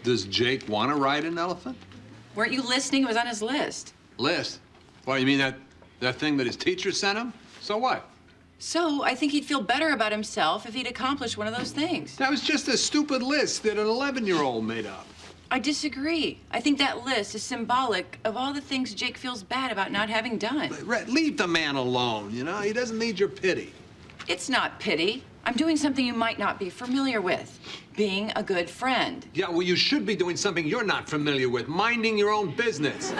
Does Jake want to ride an elephant? Weren't you listening? It was on his list. List? Well, you mean that thing that his teacher sent him? So what? So, I think he'd feel better about himself if he'd accomplished one of those things. That was just a stupid list that an 11-year-old made up. I disagree. I think that list is symbolic of all the things Jake feels bad about not having done. Leave the man alone, you know? He doesn't need your pity. It's not pity. I'm doing something you might not be familiar with. Being a good friend. Yeah, well, you should be doing something you're not familiar with. Minding your own business.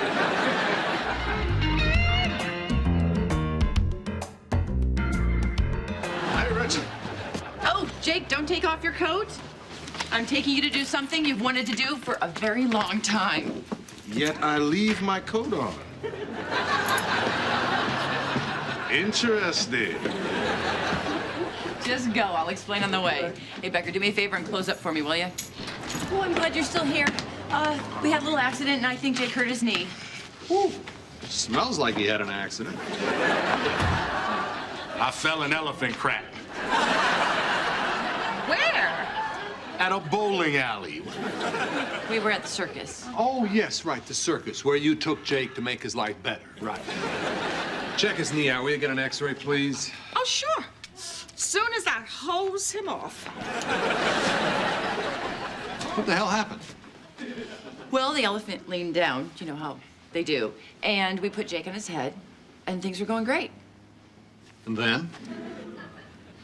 Hey, Rich. Oh, Jake, don't take off your coat. I'm taking you to do something you've wanted to do for a very long time. Yet I leave my coat on. Interesting. Just go. I'll explain on the way. Hey, Becker, do me a favor and close up for me, will you? Oh, I'm glad you're still here. We had a little accident, and I think Jake hurt his knee. Whew. Smells like he had an accident. I fell an elephant crap. Where? At a bowling alley. We were at the circus. Oh, yes, right, the circus, where you took Jake to make his life better. Right. Check his knee out. Will you get an x-ray, please? Oh, sure. Soon as I hose him off. What the hell happened? Well, the elephant leaned down. You know how they do. And we put Jake on his head, and things were going great. And then?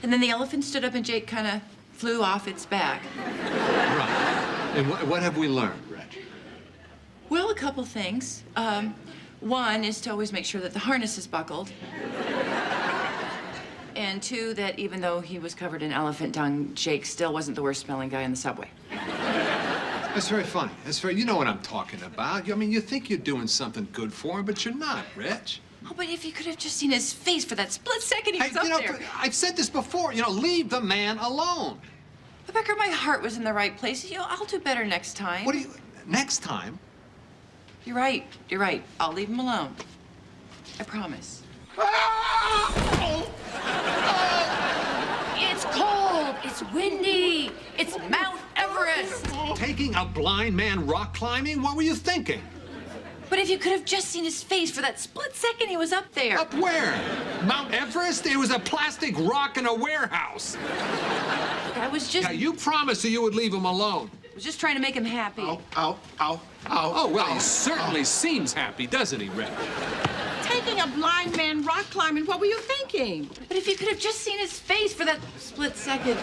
And then the elephant stood up, and Jake kind of flew off its back. Right. And what have we learned, Reg? Well, a couple things. One is to always make sure that the harness is buckled. And two, that even though he was covered in elephant dung, Jake still wasn't the worst-smelling guy in the subway. That's very funny. That's very... You know what I'm talking about. I mean, you think you're doing something good for him, but you're not, Reg. Oh, but if you could have just seen his face for that split second he was up there. I've said this before. You know, leave the man alone. But Becker, my heart was in the right place. You know, I'll do better next time. What do you... Next time? You're right. You're right. I'll leave him alone. I promise. It's cold. It's windy. It's Mount Everest. Taking a blind man rock climbing? What were you thinking? But if you could have just seen his face for that split second he was up there. Up where? Mount Everest? It was a plastic rock in a warehouse. I was just... Now, you promised that you would leave him alone. I was just trying to make him happy. Ow, ow, ow, ow. Oh, well, he certainly seems happy, doesn't he, Reg? Taking a blind man rock climbing, what were you thinking? But if you could have just seen his face for that split second.